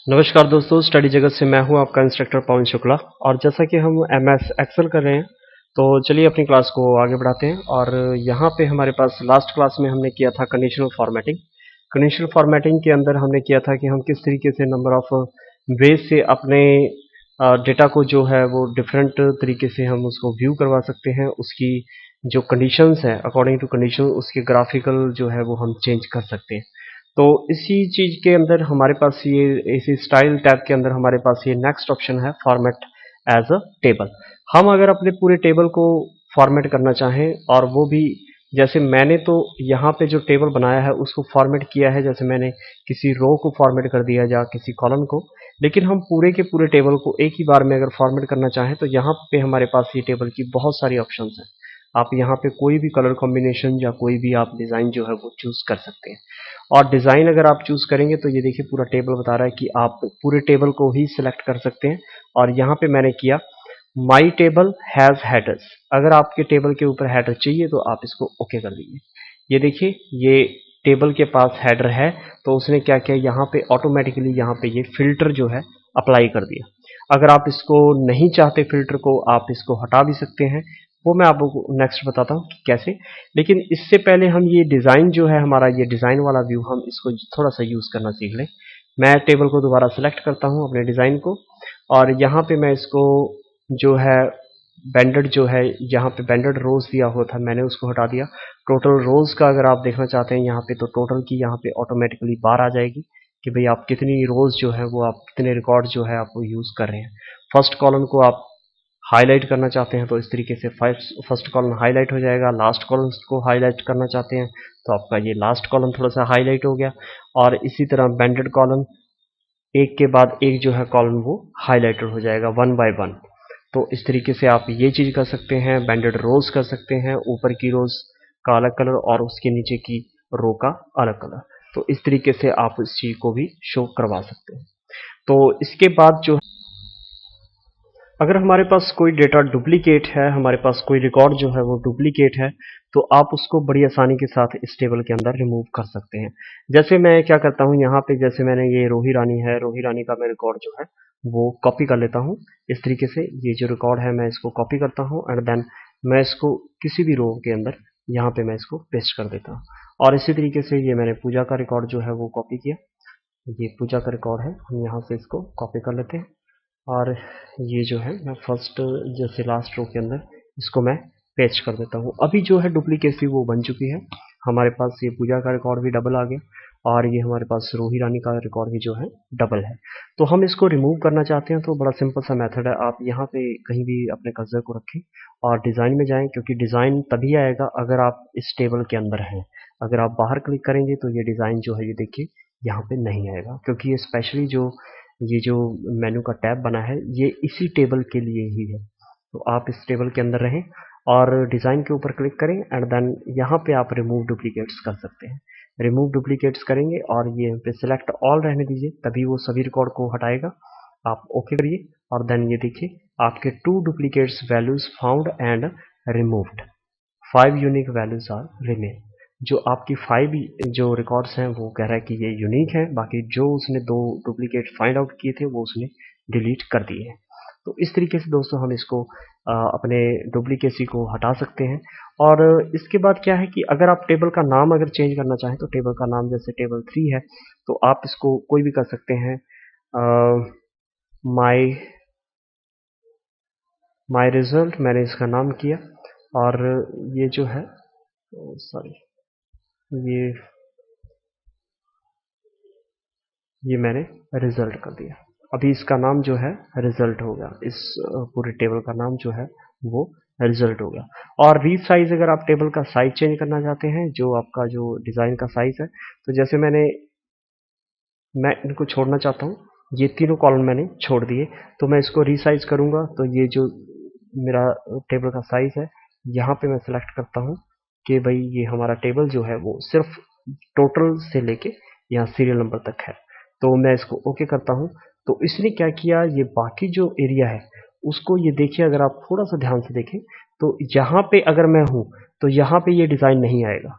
नमस्कार दोस्तों, स्टडी जगत से मैं हूं आपका इंस्ट्रक्टर पवन शुक्ला। और जैसा कि हम एमएस एक्सेल कर रहे हैं, तो चलिए अपनी क्लास को आगे बढ़ाते हैं। और यहाँ पे हमारे पास लास्ट क्लास में हमने किया था कंडीशनल फॉर्मेटिंग। कंडीशनल फॉर्मेटिंग के अंदर हमने किया था कि हम किस तरीके से नंबर ऑफ वेज से अपने डेटा को जो है वो डिफरेंट तरीके से हम उसको व्यू करवा सकते हैं। उसकी जो कंडीशंस है अकॉर्डिंग टू कंडीशन उसके ग्राफिकल जो है वो हम चेंज कर सकते हैं। तो इसी चीज के अंदर हमारे पास ये इसी स्टाइल टैब के अंदर हमारे पास ये नेक्स्ट ऑप्शन है, फॉर्मेट एज अ टेबल। हम अगर अपने पूरे टेबल को फॉर्मेट करना चाहें, और वो भी जैसे मैंने तो यहाँ पे जो टेबल बनाया है उसको फॉर्मेट किया है, जैसे मैंने किसी रो को फॉर्मेट कर दिया या किसी कॉलम को। लेकिन हम पूरे के पूरे टेबल को एक ही बार में अगर फॉर्मेट करना चाहें तो यहाँ पे हमारे पास ये टेबल की बहुत सारी ऑप्शंस हैं। आप यहाँ पे कोई भी कलर कॉम्बिनेशन या कोई भी आप डिज़ाइन जो है वो चूज कर सकते हैं। और डिज़ाइन अगर आप चूज करेंगे तो ये देखिए पूरा टेबल बता रहा है कि आप पूरे टेबल को ही सिलेक्ट कर सकते हैं। और यहाँ पे मैंने किया माई टेबल हैज़ हेडर्स। अगर आपके टेबल के ऊपर हेडर चाहिए तो आप इसको ओके कर दीजिए। ये देखिए ये टेबल के पास हेडर है, तो उसने क्या किया, यहाँ पे ऑटोमेटिकली यहाँ पे ये फिल्टर जो है अप्लाई कर दिया। अगर आप इसको नहीं चाहते फिल्टर को, आप इसको हटा भी सकते हैं। वो मैं आपको नेक्स्ट बताता हूँ कि कैसे। लेकिन इससे पहले हम ये डिज़ाइन जो है हमारा, ये डिज़ाइन वाला व्यू हम इसको थोड़ा सा यूज़ करना सीख लें। मैं टेबल को दोबारा सेलेक्ट करता हूँ अपने डिज़ाइन को, और यहाँ पे मैं इसको जो है बैंडेड जो है, यहाँ पे बैंडेड रोज दिया हुआ था मैंने उसको हटा दिया। टोटल रोज का अगर आप देखना चाहते हैं यहाँ पे, तो टोटल की यहाँ पे ऑटोमेटिकली बार आ जाएगी कि भाई आप कितनी रोज जो है वो, आप कितने रिकॉर्ड जो है आप वो यूज कर रहे हैं। फर्स्ट कॉलम को आप हाईलाइट करना चाहते हैं तो इस तरीके से फर्स्ट कॉलम हाईलाइट हो जाएगा। लास्ट कॉलम को हाईलाइट करना चाहते हैं तो आपका ये लास्ट कॉलम थोड़ा सा हाईलाइट हो गया। और इसी तरह बैंडेड कॉलम एक के बाद एक जो है कॉलम वो हाईलाइटेड हो जाएगा वन बाय वन। तो इस तरीके से आप ये चीज कर सकते हैं। बैंडेड रोज कर सकते हैं, ऊपर की रोज का अलग कलर और उसके नीचे की रो का अलग कलर। तो इस तरीके से आप इस चीज को भी शो करवा सकते हैं। तो इसके बाद जो, अगर हमारे पास कोई डेटा डुप्लीकेट है, हमारे पास कोई रिकॉर्ड जो है वो डुप्लीकेट है, तो आप उसको बड़ी आसानी के साथ इस टेबल के अंदर रिमूव कर सकते हैं। जैसे मैं क्या करता हूँ यहाँ पे, जैसे मैंने ये रोही रानी है, रोही रानी का मैं रिकॉर्ड जो है वो कॉपी कर लेता हूँ। इस तरीके से ये जो रिकॉर्ड है मैं इसको कॉपी करता हूँ, एंड देन मैं इसको किसी भी रो के अंदर यहाँ पे मैं इसको पेस्ट कर देता हूँ। और इसी तरीके से ये मैंने पूजा का रिकॉर्ड जो है वो कॉपी किया। ये पूजा का रिकॉर्ड है, हम यहाँ से इसको कॉपी कर लेते हैं। और ये जो है मैं फर्स्ट जैसे लास्ट रो के अंदर इसको मैं पेस्ट कर देता हूँ। अभी जो है डुप्लीकेसी वो बन चुकी है। हमारे पास ये पूजा का रिकॉर्ड भी डबल आ गया, और ये हमारे पास रोही रानी का रिकॉर्ड भी जो है डबल है। तो हम इसको रिमूव करना चाहते हैं तो बड़ा सिंपल सा मेथड है। आप यहाँ पे कहीं भी अपने कर्सर को रखें और डिज़ाइन में जाएं, क्योंकि डिज़ाइन तभी आएगा अगर आप इस टेबल के अंदर हैं। अगर आप बाहर क्लिक करेंगे तो ये डिज़ाइन जो है ये देखिए यहाँ पे नहीं आएगा, क्योंकि ये स्पेशली जो ये जो मेनू का टैब बना है ये इसी टेबल के लिए ही है। तो आप इस टेबल के अंदर रहें और डिज़ाइन के ऊपर क्लिक करें, एंड देन यहाँ पे आप रिमूव डुप्लीकेट्स कर सकते हैं। रिमूव डुप्लीकेट्स करेंगे और ये पे सिलेक्ट ऑल रहने दीजिए, तभी वो सभी रिकॉर्ड को हटाएगा। आप ओके करिए, और देन ये देखिए आपके 2 duplicates values found and removed, 5 unique values are remain. जो आपकी 5 जो रिकॉर्ड्स हैं वो कह रहा है कि ये यूनिक है, बाकी जो उसने 2 डुप्लीकेट फाइंड आउट किए थे वो उसने डिलीट कर दिए हैं। तो इस तरीके से दोस्तों हम इसको अपने डुप्लीकेसी को हटा सकते हैं। और इसके बाद क्या है कि अगर आप टेबल का नाम अगर चेंज करना चाहें तो टेबल का नाम जैसे टेबल 3 है तो आप इसको कोई भी कर सकते हैं। माई माई रिजल्ट मैंने इसका नाम किया, और ये जो है, सॉरी, ये ये मैंने रिजल्ट कर दिया। अभी इसका नाम जो है रिजल्ट होगा, इस पूरे टेबल का नाम जो है वो रिजल्ट होगा। और रीसाइज अगर आप टेबल का साइज चेंज करना चाहते हैं, जो आपका जो डिजाइन का साइज है, तो जैसे मैं इनको छोड़ना चाहता हूँ, ये तीनों कॉलम मैंने छोड़ दिए, तो मैं इसको रीसाइज करूंगा तो ये जो मेरा टेबल का साइज है यहाँ पे मैं सिलेक्ट करता हूँ कि भाई ये हमारा टेबल जो है वो सिर्फ टोटल से लेके यहाँ सीरियल नंबर तक है। तो मैं इसको ओके करता हूँ। तो इसने क्या किया, ये बाकी जो एरिया है उसको ये देखिए, अगर आप थोड़ा सा ध्यान से देखें तो यहाँ पे अगर मैं हूँ तो यहाँ पे ये डिज़ाइन नहीं आएगा,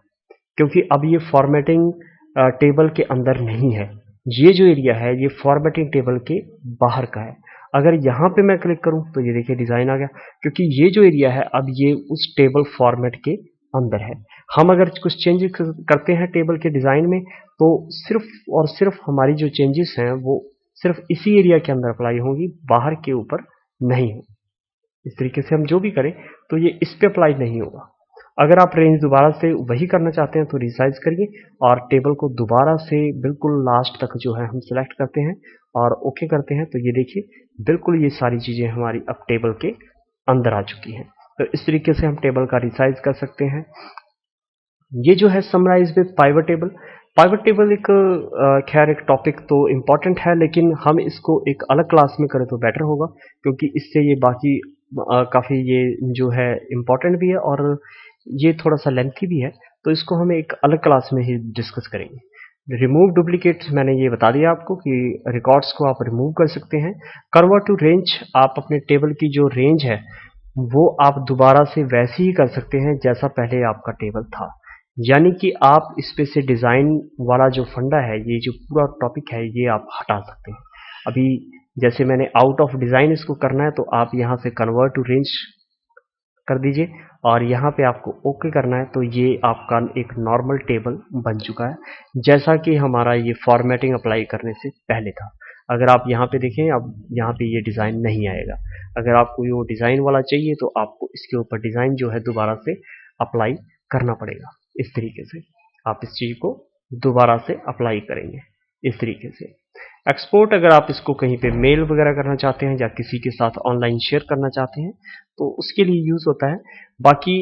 क्योंकि अब ये फॉर्मेटिंग टेबल के अंदर नहीं है। ये जो एरिया है ये फॉर्मेटिंग टेबल के बाहर का है। अगर यहाँ पे मैं क्लिक करूं तो ये देखिए डिजाइन आ गया, क्योंकि ये जो एरिया है अब ये उस टेबल फॉर्मेट के अंदर है। हम अगर कुछ चेंजेस करते हैं टेबल के डिजाइन में तो सिर्फ और सिर्फ हमारी जो चेंजेस हैं वो सिर्फ इसी एरिया के अंदर अप्लाई होंगी, बाहर के ऊपर नहीं हो। इस तरीके से हम जो भी करें तो ये इस पे अप्लाई नहीं होगा। अगर आप रेंज दोबारा से वही करना चाहते हैं तो रिसाइज करिए और टेबल को दोबारा से बिल्कुल लास्ट तक जो है हम सिलेक्ट करते हैं और ओके करते हैं, तो ये देखिए बिल्कुल ये सारी चीजें हमारी अब टेबल के अंदर आ चुकी हैं। तो इस तरीके से हम टेबल का रिसाइज कर सकते हैं। ये जो है summarize with pivot table, pivot table एक खैर एक टॉपिक तो इम्पॉर्टेंट है, लेकिन हम इसको एक अलग क्लास में करें तो बेटर होगा, क्योंकि इससे ये बाकी काफ़ी ये जो है इम्पॉर्टेंट भी है और ये थोड़ा सा लेंथी भी है, तो इसको हम एक अलग क्लास में ही डिस्कस करेंगे। रिमूव डुप्लीकेट्स मैंने ये बता दिया आपको कि रिकॉर्ड्स को आप रिमूव कर सकते हैं। कन्वर्ट टू रेंज, आप अपने टेबल की जो रेंज है वो आप दोबारा से वैसे ही कर सकते हैं जैसा पहले आपका टेबल था, यानी कि आप इस पे से डिज़ाइन वाला जो फंडा है, ये जो पूरा टॉपिक है ये आप हटा सकते हैं। अभी जैसे मैंने आउट ऑफ डिज़ाइन इसको करना है तो आप यहाँ से कन्वर्ट टू रेंज कर दीजिए और यहाँ पे आपको ओके करना है, तो ये आपका एक नॉर्मल टेबल बन चुका है जैसा कि हमारा ये फॉर्मेटिंग अप्लाई करने से पहले था। अगर आप यहाँ पे देखें, अब यहाँ पे ये डिज़ाइन नहीं आएगा। अगर आपको वो डिज़ाइन वाला चाहिए तो आपको इसके ऊपर डिज़ाइन जो है दोबारा से अप्लाई करना पड़ेगा। इस तरीके से आप इस चीज़ को दोबारा से अप्लाई करेंगे इस तरीके से। एक्सपोर्ट, अगर आप इसको कहीं पे मेल वगैरह करना चाहते हैं या किसी के साथ ऑनलाइन शेयर करना चाहते हैं तो उसके लिए यूज़ होता है। बाकी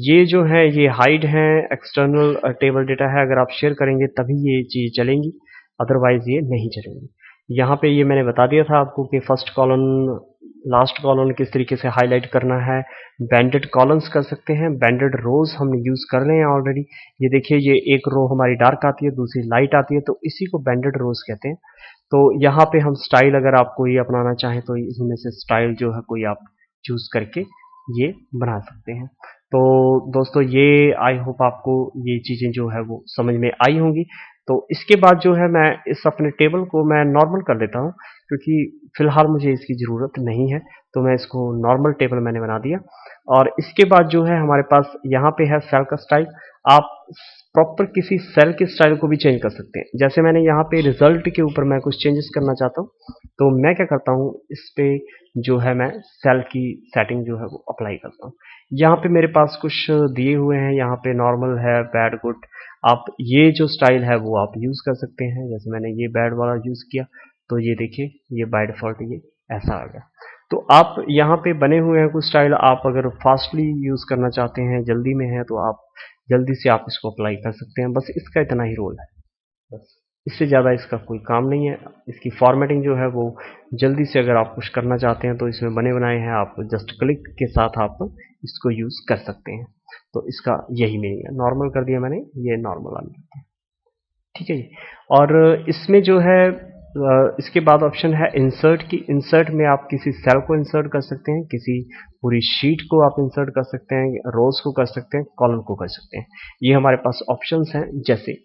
ये जो है ये हाइड है, एक्सटर्नल टेबल डेटा है, अगर आप शेयर करेंगे तभी ये चीज़ चलेंगी, अदरवाइज ये नहीं चलेंगी। यहाँ पे ये मैंने बता दिया था आपको कि फर्स्ट कॉलम लास्ट कॉलम किस तरीके से हाईलाइट करना है। बैंडेड कॉलम्स कर सकते हैं, बैंडेड रोज हम यूज कर रहे हैं ऑलरेडी। ये देखिए ये एक रो हमारी डार्क आती है, दूसरी लाइट आती है, तो इसी को बैंडेड रोज कहते हैं। तो यहाँ पे हम स्टाइल अगर आप कोई अपनाना चाहें तो इसमें से स्टाइल जो है कोई आप चूज करके ये बना सकते हैं। तो दोस्तों ये आई होप आपको ये चीज़ें जो है वो समझ में आई होंगी। तो इसके बाद जो है मैं इस अपने टेबल को मैं नॉर्मल कर देता हूँ, क्योंकि फिलहाल मुझे इसकी ज़रूरत नहीं है, तो मैं इसको नॉर्मल टेबल मैंने बना दिया। और इसके बाद जो है हमारे पास यहाँ पे है सेल का स्टाइल। आप प्रॉपर किसी सेल के स्टाइल को भी चेंज कर सकते हैं। जैसे मैंने यहाँ पे रिजल्ट के ऊपर मैं कुछ चेंजेस करना चाहता हूँ, तो मैं क्या करता हूँ, इस पे जो है मैं सेल की सेटिंग जो है वो अप्लाई करता हूँ। यहाँ पे मेरे पास कुछ दिए हुए हैं, यहाँ पे नॉर्मल है, बैड, गुड। आप ये जो स्टाइल है वो आप यूज कर सकते हैं। जैसे मैंने ये बैड वाला यूज किया तो ये देखिए ये बाय डिफॉल्ट ये ऐसा आ गया। तो आप यहाँ पे बने हुए हैं कुछ स्टाइल, आप अगर फास्टली यूज करना चाहते हैं, जल्दी में है, तो आप जल्दी से आप इसको अप्लाई कर सकते हैं। बस इसका इतना ही रोल है, बस इससे ज़्यादा इसका कोई काम नहीं है। इसकी फॉर्मेटिंग जो है वो जल्दी से अगर आप कुछ करना चाहते हैं तो इसमें बने बनाए हैं, आप जस्ट क्लिक के साथ आप इसको यूज कर सकते हैं। तो इसका यही मीनिंग है। नॉर्मल कर दिया मैंने, ये नॉर्मल आ गया, ठीक है जी। और इसमें जो है इसके बाद ऑप्शन है इंसर्ट की। इंसर्ट में आप किसी सेल को इंसर्ट कर सकते हैं, किसी पूरी शीट को आप इंसर्ट कर सकते हैं, रोज को कर सकते हैं, कॉलम को कर सकते हैं। ये हमारे पास ऑप्शंस हैं। जैसे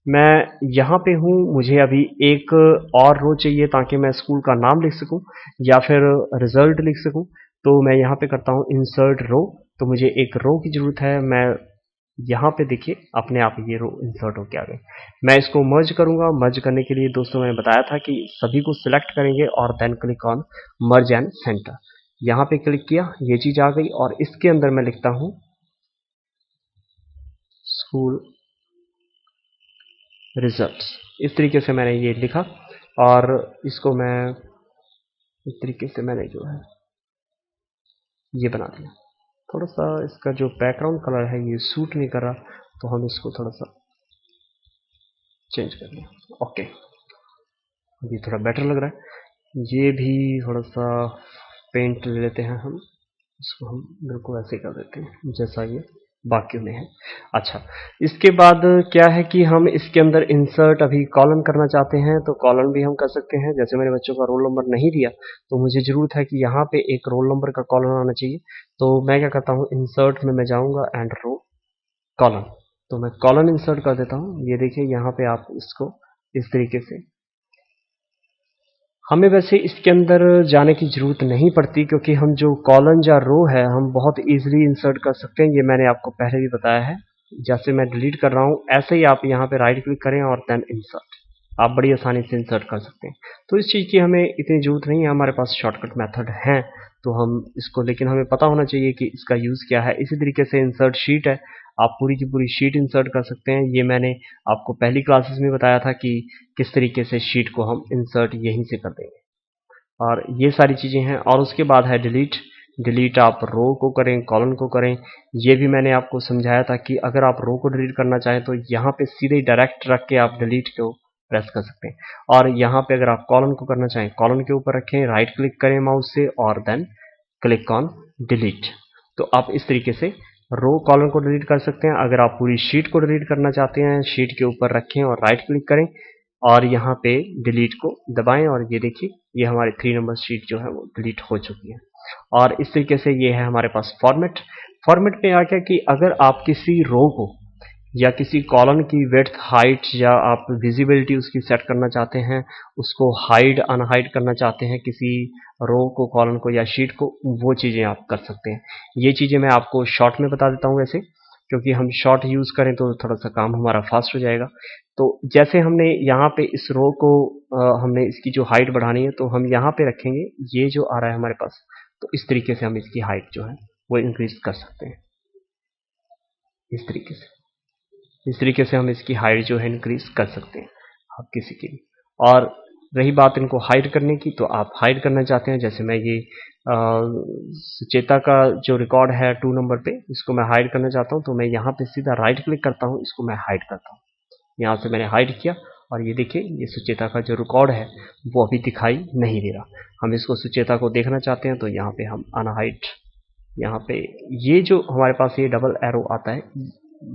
मैं यहाँ पे हूँ, मुझे अभी एक और रो चाहिए ताकि मैं स्कूल का नाम लिख सकूँ या फिर रिजल्ट लिख सकूँ, तो मैं यहाँ पे करता हूँ इंसर्ट रो। तो मुझे एक रो की जरूरत है, मैं यहाँ पे देखिए अपने आप ये रो इंसर्ट होके आ गए। मैं इसको मर्ज करूंगा। मर्ज करने के लिए दोस्तों मैंने बताया था कि सभी को सिलेक्ट करेंगे और then click on merge and center. यहाँ पे क्लिक किया, ये चीज आ गई और इसके अंदर मैं लिखता हूँ स्कूल रिजल्ट्स। इस तरीके से मैंने ये लिखा और इसको मैं इस तरीके से मैंने जो है ये बना दिया। थोड़ा सा इसका जो बैकग्राउंड कलर है ये सूट नहीं कर रहा, तो हम इसको थोड़ा सा चेंज कर लें। ओके, ये थोड़ा बेटर लग रहा है। ये भी थोड़ा सा पेंट ले लेते हैं हम, इसको हम बिल्कुल ऐसे कर देते हैं जैसा ये बाकी में है। अच्छा, इसके बाद क्या है कि हम इसके अंदर इंसर्ट अभी कॉलम करना चाहते हैं, तो कॉलम भी हम कर सकते हैं। जैसे मैंने बच्चों का रोल नंबर नहीं दिया, तो मुझे जरूरत है कि यहाँ पे एक रोल नंबर का कॉलम आना चाहिए। तो मैं क्या करता हूँ, इंसर्ट में मैं जाऊँगा एंड रो कॉलम, तो मैं कॉलम इंसर्ट कर देता हूँ। ये देखिए यहाँ पे आप इसको इस तरीके से हमें वैसे इसके अंदर जाने की ज़रूरत नहीं पड़ती, क्योंकि हम जो कॉलन या रो है हम बहुत ईजिली इंसर्ट कर सकते हैं। ये मैंने आपको पहले भी बताया है। जैसे मैं डिलीट कर रहा हूँ ऐसे ही आप यहाँ पे राइट क्लिक करें और देन इंसर्ट, आप बड़ी आसानी से इंसर्ट कर सकते हैं। तो इस चीज़ की हमें इतनी ज़रूरत नहीं है, हमारे पास शॉर्टकट मेथड हैं तो हम इसको, लेकिन हमें पता होना चाहिए कि इसका यूज़ क्या है। इसी तरीके से इंसर्ट शीट है, आप पूरी की पूरी शीट इंसर्ट कर सकते हैं। ये मैंने आपको पहली क्लासेस में बताया था कि किस तरीके से शीट को हम इंसर्ट यहीं से कर देंगे, और ये सारी चीज़ें हैं। और उसके बाद है डिलीट। डिलीट आप रो को करें, कॉलम को करें। ये भी मैंने आपको समझाया था कि अगर आप रो को डिलीट करना चाहें तो यहाँ पे सीधे डायरेक्ट रख के आप डिलीट को प्रेस कर सकते हैं, और यहाँ पे अगर आप कॉलम को करना चाहें कॉलम के ऊपर रखें, राइट क्लिक करें माउस से और देन क्लिक ऑन डिलीट। तो आप इस तरीके से रो कॉलम को डिलीट कर सकते हैं। अगर आप पूरी शीट को डिलीट करना चाहते हैं, शीट के ऊपर रखें और राइट क्लिक करें और यहाँ पे डिलीट को दबाएं, और ये देखिए ये हमारी 3 नंबर शीट जो है वो डिलीट हो चुकी है। और इस तरीके से ये है हमारे पास फॉर्मेट। फॉर्मेट में आ गया कि अगर आप किसी रो को या किसी कॉलम की विड्थ, हाइट या आप विजिबिलिटी उसकी सेट करना चाहते हैं, उसको हाइड अनहाइड करना चाहते हैं किसी रो को, कॉलम को या शीट को, वो चीज़ें आप कर सकते हैं। ये चीज़ें मैं आपको शॉर्ट में बता देता हूँ वैसे, क्योंकि हम शॉर्ट यूज़ करें तो थोड़ा सा काम हमारा फास्ट हो जाएगा। तो जैसे हमने यहाँ पे इस रो को हमने इसकी जो हाइट बढ़ानी है तो हम यहाँ पे रखेंगे, ये जो आ रहा है हमारे पास, तो इस तरीके से हम इसकी हाइट जो है वो इंक्रीज कर सकते हैं। इस तरीके से हम इसकी हाइट जो है इंक्रीज कर सकते हैं आप किसी की भी। और रही बात इनको हाइड करने की, तो आप हाइड करना चाहते हैं, जैसे मैं ये सुचेता का जो रिकॉर्ड है 2 नंबर पे, इसको मैं हाइड करना चाहता हूं, तो मैं यहाँ पे सीधा राइट क्लिक करता हूं, इसको मैं हाइड करता हूं। यहाँ से मैंने हाइड किया और ये देखिए ये सुचेता का जो रिकॉर्ड है वो अभी दिखाई नहीं दे रहा। हम इसको सुचेता को देखना चाहते हैं तो यहाँ पे हम अनहाइड, यहाँ पे ये जो हमारे पास ये डबल एरो आता है,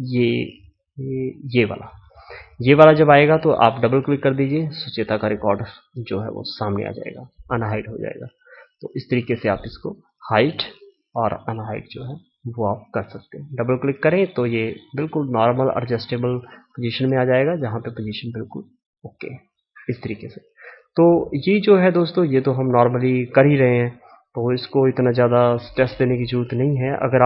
ये ये वाला जब आएगा तो आप डबल क्लिक कर दीजिए, सुचेता का रिकॉर्ड जो है वो सामने आ जाएगा, अनहाइड हो जाएगा। तो इस तरीके से आप इसको हाइट और अनहाइट जो है वो आप कर सकते हैं। डबल क्लिक करें तो ये बिल्कुल नॉर्मल एडजस्टेबल पोजीशन में आ जाएगा, जहाँ पे पोजीशन बिल्कुल ओके इस तरीके से। तो ये जो है दोस्तों, ये तो हम नॉर्मली कर ही रहे हैं, तो इसको इतना ज़्यादा स्ट्रेस देने की ज़रूरत नहीं है। अगर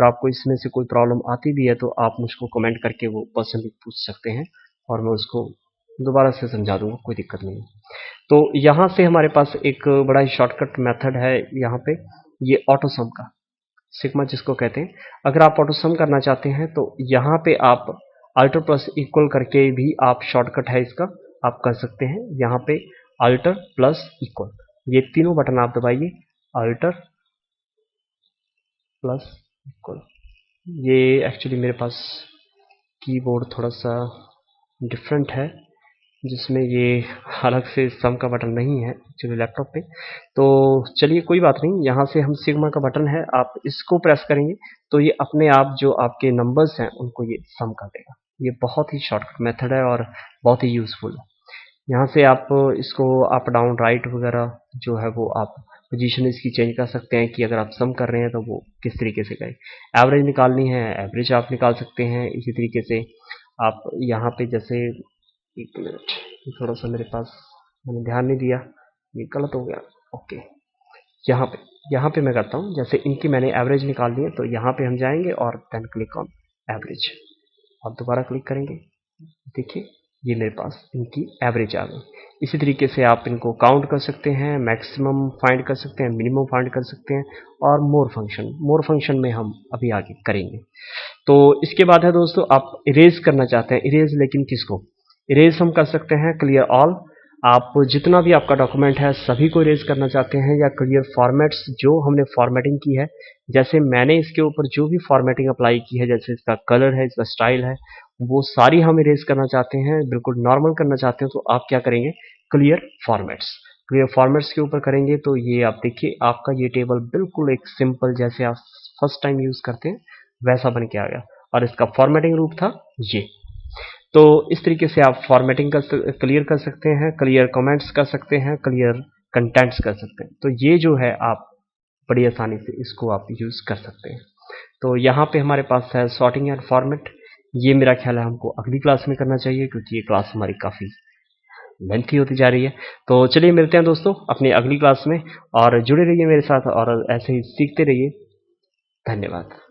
आपको इसमें से कोई प्रॉब्लम आती भी है तो आप मुझको कमेंट करके वो पर्सनली पूछ सकते हैं और मैं उसको दोबारा से समझा दूंगा, कोई दिक्कत नहीं। तो यहाँ से हमारे पास एक बड़ा ही शॉर्टकट मेथड है यहाँ पे, ये ऑटो सम का, सिग्मा जिसको कहते हैं। अगर आप ऑटो सम करना चाहते हैं तो यहाँ पे आप अल्टर प्लस इक्वल करके भी आप शॉर्टकट है इसका, आप कर सकते हैं। यहाँ पे अल्टर प्लस इक्वल, ये तीनों बटन आप दबाइए, अल्टर प्लस इक्वल। ये एक्चुअली मेरे पास कीबोर्ड थोड़ा सा डिफरेंट है, जिसमें ये अलग से सम का बटन नहीं है एक्चुअली लैपटॉप पे। तो चलिए कोई बात नहीं, यहाँ से हम सिग्मा का बटन है, आप इसको प्रेस करेंगे तो ये अपने आप जो आपके नंबर्स हैं उनको ये सम कर देगा। ये बहुत ही शॉर्टकट मेथड है और बहुत ही यूजफुल है। यहाँ से आप इसको अप डाउन राइट वगैरह जो है वो आप पोजीशन इसकी चेंज कर सकते हैं कि अगर आप सम कर रहे हैं तो वो किस तरीके से करें। एवरेज निकालनी है, एवरेज आप निकाल सकते हैं। इसी तरीके से आप यहाँ पे जैसे, एक मिनट, थोड़ा सा मेरे पास मैंने ध्यान नहीं दिया, ये गलत हो गया। ओके, यहाँ पे मैं करता हूँ, जैसे इनकी मैंने एवरेज निकाल ली है तो यहाँ पे हम जाएंगे और देन क्लिक ऑन एवरेज, आप दोबारा क्लिक करेंगे, देखिए ये मेरे पास इनकी एवरेज आ गई। इसी तरीके से आप इनको काउंट कर सकते हैं, मैक्सिमम फाइंड कर सकते हैं, मिनिमम फाइंड कर सकते हैं, और मोर फंक्शन में हम अभी आगे करेंगे। तो इसके बाद है दोस्तों, आप इरेज करना चाहते हैं, इरेज लेकिन किसको? इरेज हम कर सकते हैं क्लियर ऑल, आप जितना भी आपका डॉक्यूमेंट है सभी को इरेज करना चाहते हैं, या क्लियर फॉर्मेट्स जो हमने फॉर्मेटिंग की है, जैसे मैंने इसके ऊपर जो भी फॉर्मेटिंग अप्लाई की है, जैसे इसका कलर है, इसका स्टाइल है, वो सारी हम इरेज करना चाहते हैं, बिल्कुल नॉर्मल करना चाहते हैं, तो आप क्या करेंगे, क्लियर फॉर्मेट्स के ऊपर करेंगे तो ये आप देखिए आपका ये टेबल बिल्कुल एक सिंपल, जैसे आप फर्स्ट टाइम यूज करते हैं वैसा बन के आ गया, और इसका फॉर्मेटिंग रूप था ये। तो इस तरीके से आप फॉर्मेटिंग क्लियर कर सकते हैं, क्लियर कमेंट्स कर सकते हैं, क्लियर कंटेंट्स कर सकते हैं। तो ये जो है आप बड़ी आसानी से इसको आप यूज कर सकते हैं। तो यहाँ पे हमारे पास है सॉर्टिंग एंड फॉर्मेट, ये मेरा ख्याल है हमको अगली क्लास में करना चाहिए, क्योंकि ये क्लास हमारी काफ़ी लेंथी होती जा रही है। तो चलिए मिलते हैं दोस्तों अपनी अगली क्लास में, और जुड़े रहिए मेरे साथ और ऐसे ही सीखते रहिए। धन्यवाद।